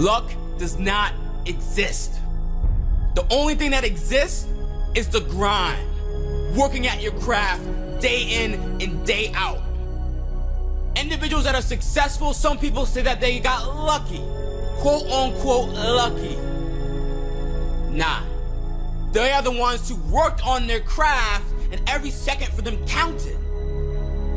Luck does not exist. The only thing that exists is the grind. Working at your craft day in and day out. Individuals that are successful, some people say that they got lucky. Quote unquote lucky. Nah. They are the ones who worked on their craft and every second for them counted.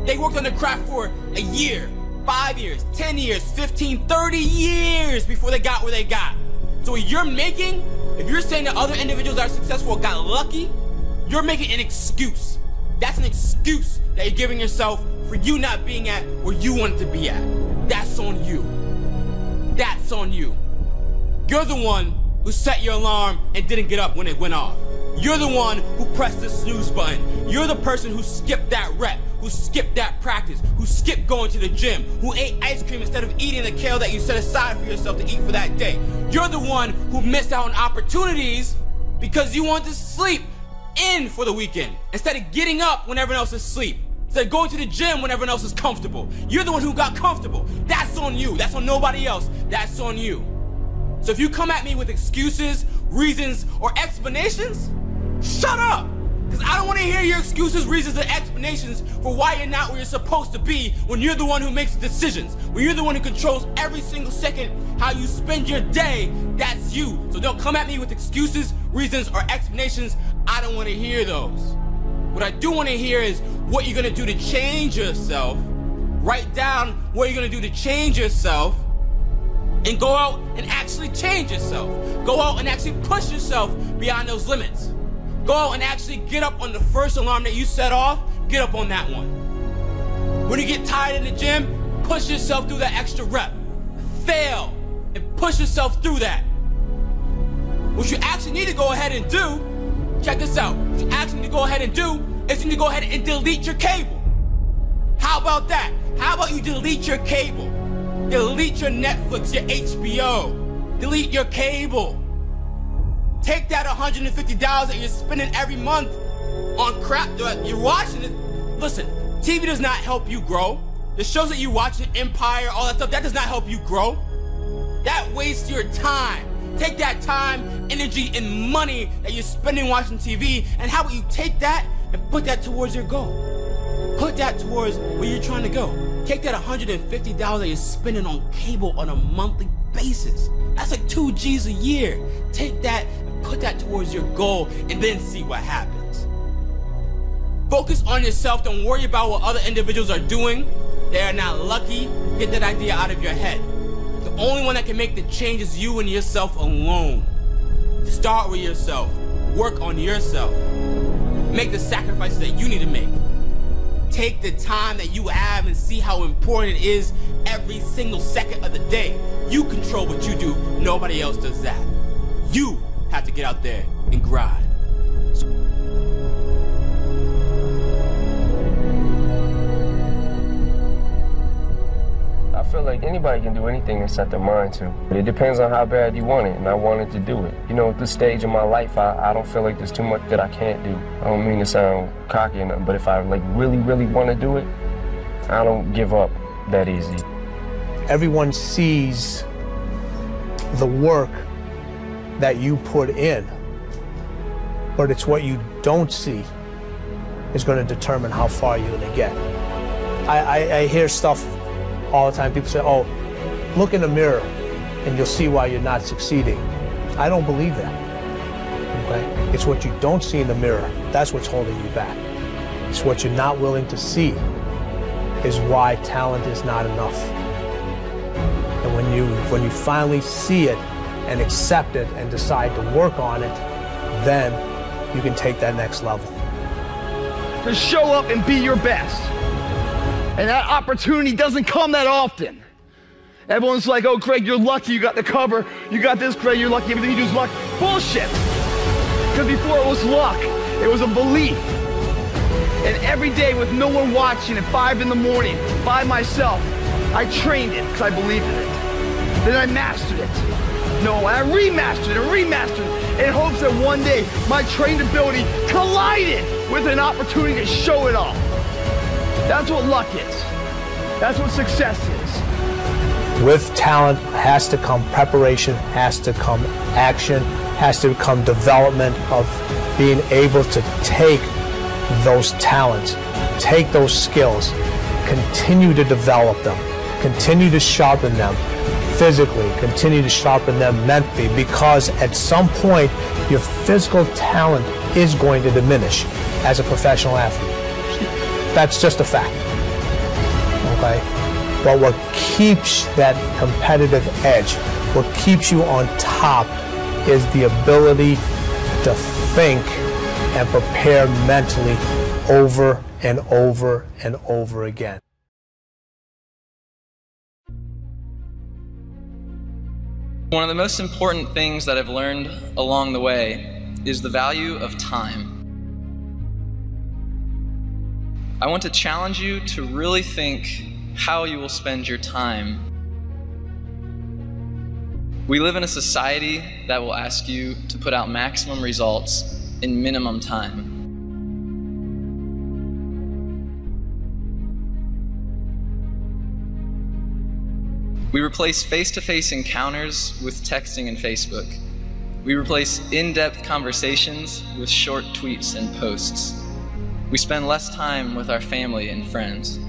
They worked on their craft for a year, 5 years, 10 years, 15, 30 years before they got where they got. So what you're making, if you're saying that other individuals that are successful got lucky, you're making an excuse. That's an excuse that you're giving yourself for you not being at where you wanted to be at. That's on you. That's on you. You're the one who set your alarm and didn't get up when it went off. You're the one who pressed the snooze button. You're the person who skipped that rep, who skipped that practice, who skipped going to the gym, who ate ice cream instead of eating the kale that you set aside for yourself to eat for that day. You're the one who missed out on opportunities because you wanted to sleep in for the weekend instead of getting up when everyone else is asleep. Instead of going to the gym when everyone else is comfortable. You're the one who got comfortable. That's on you. That's on nobody else. That's on you. So if you come at me with excuses, reasons, or explanations, shut up! Because I don't want to hear your excuses, reasons, and explanations for why you're not where you're supposed to be when you're the one who makes the decisions. When you're the one who controls every single second how you spend your day, that's you. So don't come at me with excuses, reasons, or explanations. I don't want to hear those. What I do want to hear is what you're going to do to change yourself. Write down what you're going to do to change yourself. And go out and actually change yourself. Go out and actually push yourself beyond those limits. Go out and actually get up on the first alarm that you set off, get up on that one. When you get tired in the gym, push yourself through that extra rep. Fail and push yourself through that. What you actually need to go ahead and do, check this out. What you actually need to go ahead and do is you need to go ahead and delete your cable. How about that? How about you delete your cable? Delete your Netflix, your HBO. Delete your cable. Take that $150 that you're spending every month on crap that you're watching. Listen, TV does not help you grow. The shows that you watch, Empire, all that stuff, that does not help you grow. That wastes your time. Take that time, energy, and money that you're spending watching TV, and how about you take that and put that towards your goal? Put that towards where you're trying to go. Take that $150 that you're spending on cable on a monthly basis. That's like 2 G's a year. Take that and put that towards your goal and then see what happens. Focus on yourself. Don't worry about what other individuals are doing. They are not lucky. Get that idea out of your head. The only one that can make the change is you and yourself alone. Start with yourself. Work on yourself. Make the sacrifices that you need to make. Take the time that you have and see how important it is every single second of the day. You control what you do. Nobody else does that. You have to get out there and grind. I feel like anybody can do anything they set their mind to. But it depends on how bad you want it, and I wanted to do it. You know, at this stage of my life, I don't feel like there's too much that I can't do. I don't mean to sound cocky or nothing, but if I really want to do it, I don't give up that easy. Everyone sees the work that you put in, but it's what you don't see is going to determine how far you're going to get. I hear stuff all the time. People say, oh, look in the mirror and you'll see why you're not succeeding. I don't believe that. Okay? It's what you don't see in the mirror. That's what's holding you back. It's what you're not willing to see is why talent is not enough. And when you finally see it and accept it and decide to work on it, then you can take that next level. To show up and be your best. And that opportunity doesn't come that often. Everyone's like, oh, Greg, you're lucky you got the cover. You got this, Greg, you're lucky. Everything you do is luck. Bullshit. Because before it was luck, it was a belief. And every day with no one watching at 5 in the morning, by myself, I trained it because I believed in it. Then I mastered it. No, and I remastered it in hopes that one day my trained ability collided with an opportunity to show it off. That's what luck is. That's what success is. With talent has to come preparation, has to come action, has to come development of being able to take those talents, take those skills, continue to develop them, continue to sharpen them physically, continue to sharpen them mentally, because at some point your physical talent is going to diminish as a professional athlete. That's just a fact. Okay? But what keeps that competitive edge, what keeps you on top, is the ability to think and prepare mentally over and over and over again. One of the most important things that I've learned along the way is the value of time. I want to challenge you to really think how you will spend your time. We live in a society that will ask you to put out maximum results in minimum time. We replace face-to-face encounters with texting and Facebook. We replace in-depth conversations with short tweets and posts. We spend less time with our family and friends.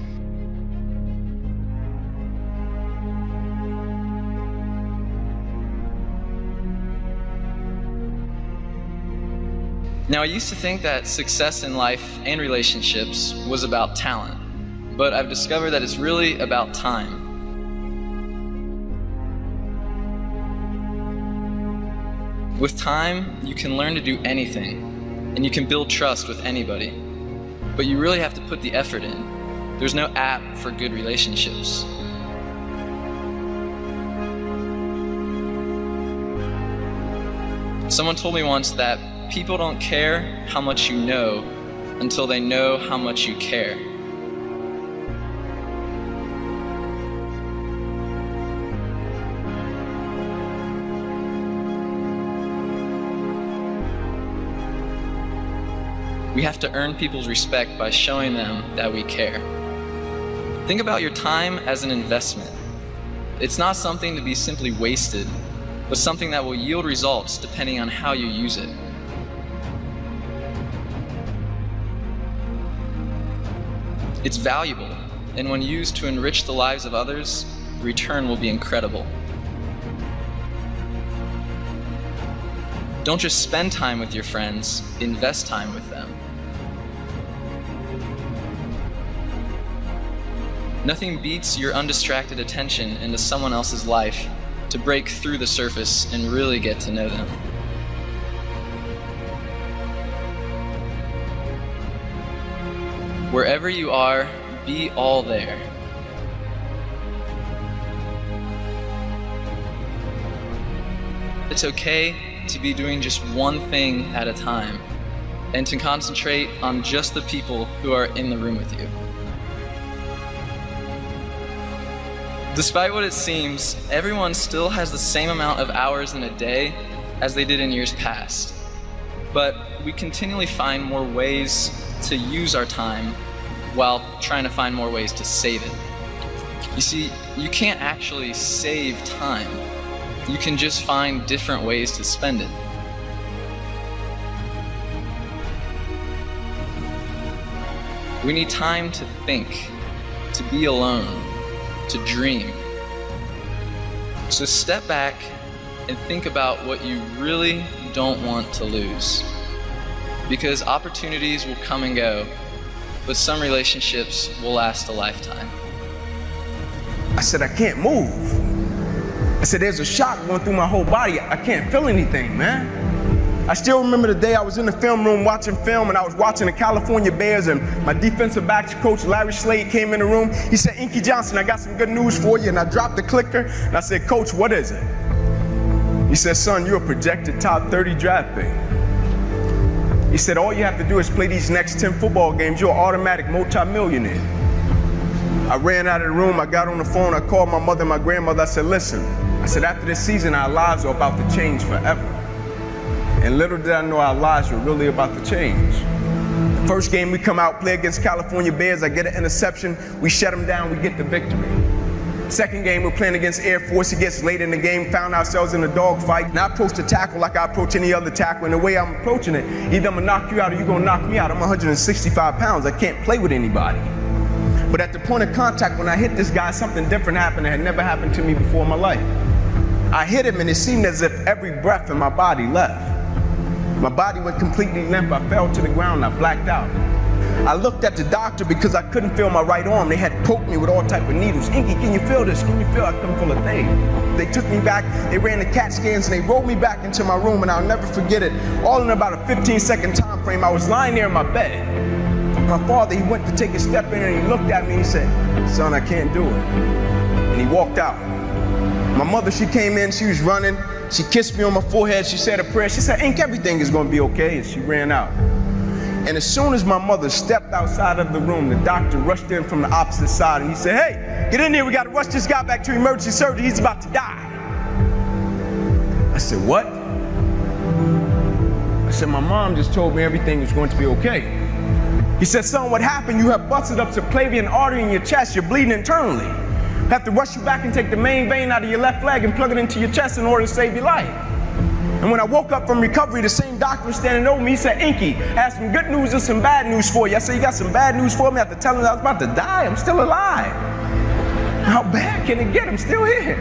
Now, I used to think that success in life and relationships was about talent, but I've discovered that it's really about time. With time, you can learn to do anything, and you can build trust with anybody, but you really have to put the effort in. There's no app for good relationships. Someone told me once that people don't care how much you know until they know how much you care. We have to earn people's respect by showing them that we care. Think about your time as an investment. It's not something to be simply wasted, but something that will yield results depending on how you use it. It's valuable, and when used to enrich the lives of others, the return will be incredible. Don't just spend time with your friends, invest time with them. Nothing beats your undistracted attention into someone else's life to break through the surface and really get to know them. Wherever you are, be all there. It's okay to be doing just one thing at a time and to concentrate on just the people who are in the room with you. Despite what it seems, everyone still has the same amount of hours in a day as they did in years past. But we continually find more ways to use our time while trying to find more ways to save it. You see, you can't actually save time. You can just find different ways to spend it. We need time to think, to be alone, to dream. So step back and think about what you really don't want to lose. Because opportunities will come and go, but some relationships will last a lifetime. I said, I can't move. I said, there's a shock going through my whole body. I can't feel anything, man. I still remember the day I was in the film room watching film, and I was watching the California Bears, and my defensive backs coach, Larry Slade, came in the room. He said, Inky Johnson, I got some good news for you. And I dropped the clicker, and I said, Coach, what is it? He said, son, you're a projected top 30 draft pick. He said, all you have to do is play these next 10 football games. You're an automatic multimillionaire. I ran out of the room. I got on the phone. I called my mother and my grandmother. I said, listen, I said, after this season, our lives are about to change forever. And little did I know our lives were really about to change. The first game we come out, play against California Bears, I get an interception, we shut them down, we get the victory. Second game, we're playing against Air Force. It gets late in the game, found ourselves in a dogfight. And I approach the tackle like I approach any other tackle. And the way I'm approaching it, either I'm gonna knock you out or you're gonna knock me out. I'm 165 pounds. I can't play with anybody. But at the point of contact, when I hit this guy, something different happened that had never happened to me before in my life. I hit him and it seemed as if every breath in my body left. My body went completely limp. I fell to the ground. I blacked out. I looked at the doctor because I couldn't feel my right arm. They had poked me with all type of needles. Inky, can you feel this? Can you feel? I couldn't feel a thing. They took me back, they ran the CAT scans, and they rolled me back into my room, and I'll never forget it. All in about a 15-second time frame, I was lying there in my bed. My father, he went to take a step in and he looked at me and he said, son, I can't do it. And he walked out. My mother, she came in, she was running. She kissed me on my forehead, she said a prayer. She said, Ink, everything is gonna be okay, and she ran out. And as soon as my mother stepped outside of the room, the doctor rushed in from the opposite side and he said, hey, get in here, we gotta rush this guy back to emergency surgery, he's about to die. I said, what? I said, my mom just told me everything was going to be okay. He said, son, what happened? You have busted up subclavian artery in your chest, you're bleeding internally. I have to rush you back and take the main vein out of your left leg and plug it into your chest in order to save your life. And when I woke up from recovery, the same doctor was standing over me. He said, Inky, I have some good news and some bad news for you. I said, you got some bad news for me? After telling him I was about to die, I'm still alive. How bad can it get? I'm still here.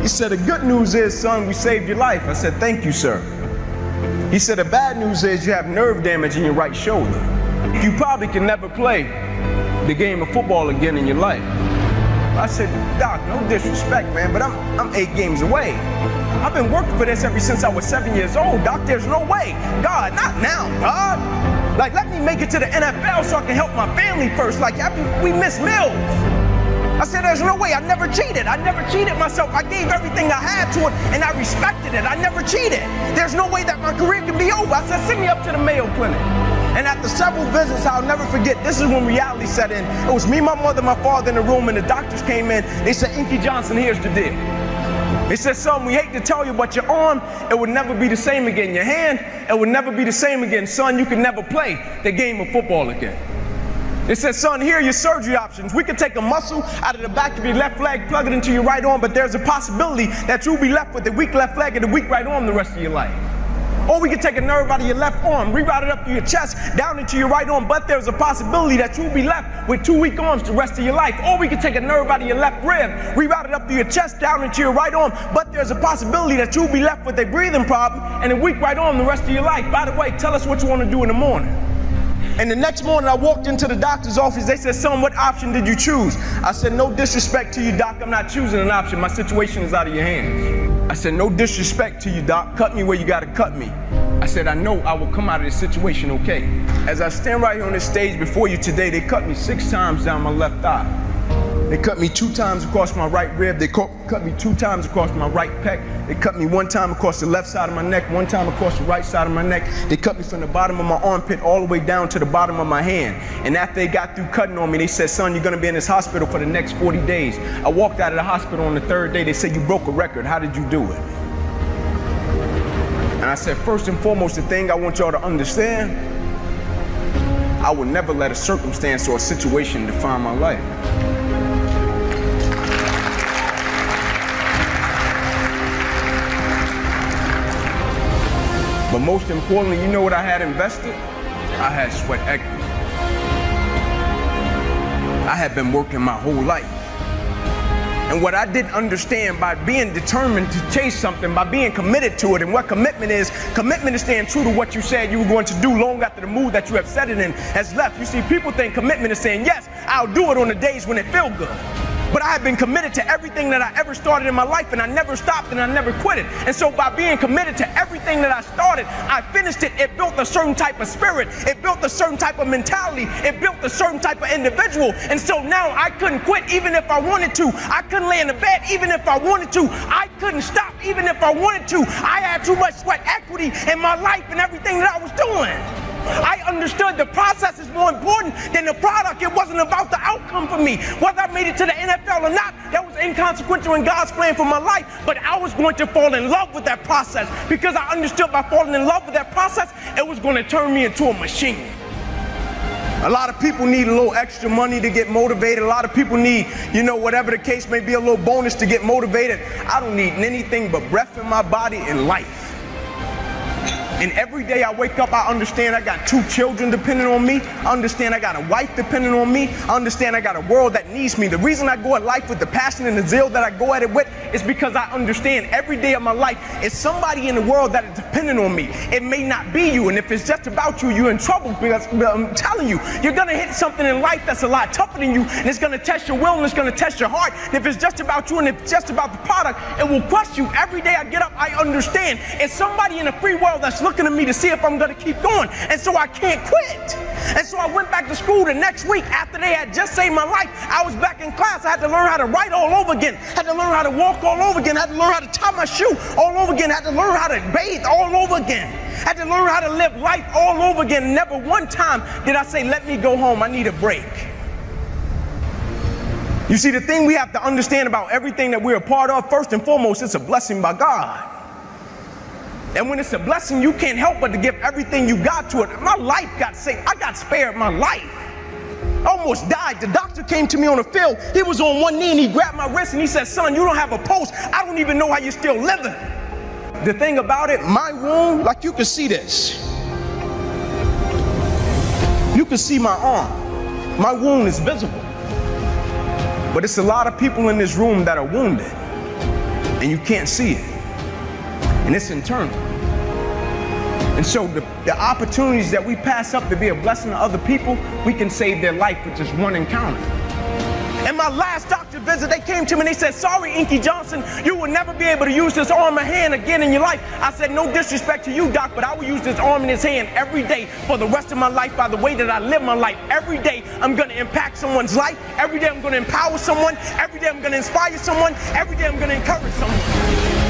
He said, the good news is, son, we saved your life. I said, thank you, sir. He said, the bad news is you have nerve damage in your right shoulder. You probably can never play the game of football again in your life. I said, Doc, no disrespect, man, but I'm 8 games away. I've been working for this ever since I was 7 years old, Doc. There's no way. God, not now, God. Like, let me make it to the NFL so I can help my family first. Like, we miss meals. I said, there's no way. I never cheated. I never cheated myself. I gave everything I had to it, and I respected it. I never cheated. There's no way that my career can be over. I said, send me up to the Mayo Clinic. And after several visits, I'll never forget, this is when reality set in. It was me, my mother, my father in the room, and the doctors came in. They said, Inky Johnson, here's the deal. They said, son, we hate to tell you, but your arm, it would never be the same again. Your hand, it would never be the same again. Son, you can never play the game of football again. They said, son, here are your surgery options. We could take a muscle out of the back of your left leg, plug it into your right arm, but there's a possibility that you'll be left with a weak left leg and a weak right arm the rest of your life. Or we could take a nerve out of your left arm, reroute it up to your chest, down into your right arm, but there's a possibility that you'll be left with 2 weak arms the rest of your life. Or we could take a nerve out of your left rib, reroute it up to your chest, down into your right arm, but there's a possibility that you'll be left with a breathing problem and a weak right arm the rest of your life. By the way, tell us what you want to do in the morning. And the next morning I walked into the doctor's office. They said, son, what option did you choose? I said, no disrespect to you, doc. I'm not choosing an option. My situation is out of your hands. I said, no disrespect to you, doc. Cut me where you got to cut me. I said, I know I will come out of this situation okay. As I stand right here on this stage before you today, they cut me 6 times down my left thigh. They cut me 2 times across my right rib. They cut me 2 times across my right pec. They cut me 1 time across the left side of my neck, 1 time across the right side of my neck. They cut me from the bottom of my armpit all the way down to the bottom of my hand. And after they got through cutting on me, they said, son, you're gonna be in this hospital for the next 40 days. I walked out of the hospital on the 3rd day. They said, you broke a record. How did you do it? And I said, first and foremost, the thing I want y'all to understand, I will never let a circumstance or a situation define my life. But most importantly, you know what I had invested? I had sweat equity. I had been working my whole life. And what I didn't understand, by being determined to chase something, by being committed to it, and what commitment is staying true to what you said you were going to do long after the mood that you have set it in has left. You see, people think commitment is saying, yes, I'll do it on the days when it feels good. But I have been committed to everything that I ever started in my life, and I never stopped and I never quit it. And so by being committed to everything that I started, I finished it. It built a certain type of spirit. It built a certain type of mentality. It built a certain type of individual. And so now I couldn't quit even if I wanted to. I couldn't lay in the bed even if I wanted to. I couldn't stop even if I wanted to. I had too much sweat equity in my life and everything that I was doing. I understood the process is more important than the product. It wasn't about the outcome for me. Whether I made it to the NFL or not, that was inconsequential in God's plan for my life. But I was going to fall in love with that process, because I understood by falling in love with that process, it was going to turn me into a machine. A lot of people need a little extra money to get motivated. A lot of people need, you know, whatever the case may be, a little bonus to get motivated. I don't need anything but breath in my body and life. And every day I wake up, I understand I got 2 children depending on me. I understand I got a wife depending on me. I understand I got a world that needs me. The reason I go at life with the passion and the zeal that I go at it with is because I understand every day of my life is somebody in the world that is dependent on me. It may not be you, and if it's just about you, you're in trouble, because I'm telling you, you're gonna hit something in life that's a lot tougher than you, and it's gonna test your will and it's gonna test your heart. And if it's just about you and if it's just about the product, it will crush you. Every day I get up, I understand it's somebody in the free world that's looking at me to see if I'm gonna keep going, and so I can't quit. And so I went back to school the next week after they had just saved my life. I was back in class. I had to learn how to write all over again, had to learn how to walk all over again, had to learn how to tie my shoe all over again, had to learn how to bathe all over again, had to learn how to live life all over again. Never one time did I say, let me go home, I need a break. You see, the thing we have to understand about everything that we're a part of, first and foremost, it's a blessing by God. And when it's a blessing, you can't help but to give everything you got to it. My life got saved. I got spared my life. I almost died. The doctor came to me on the field. He was on one knee and he grabbed my wrist and he said, son, you don't have a pulse. I don't even know how you're still living. The thing about it, my wound, like you can see this. You can see my arm. My wound is visible. But it's a lot of people in this room that are wounded and you can't see it. And it's internal. And so the opportunities that we pass up to be a blessing to other people, we can save their life with just one encounter. In my last doctor visit, they came to me and they said, sorry, Inky Johnson, you will never be able to use this arm or hand again in your life. I said, no disrespect to you, doc, but I will use this arm and this hand every day for the rest of my life by the way that I live my life. Every day I'm going to impact someone's life. Every day I'm going to empower someone. Every day I'm going to inspire someone. Every day I'm going to encourage someone.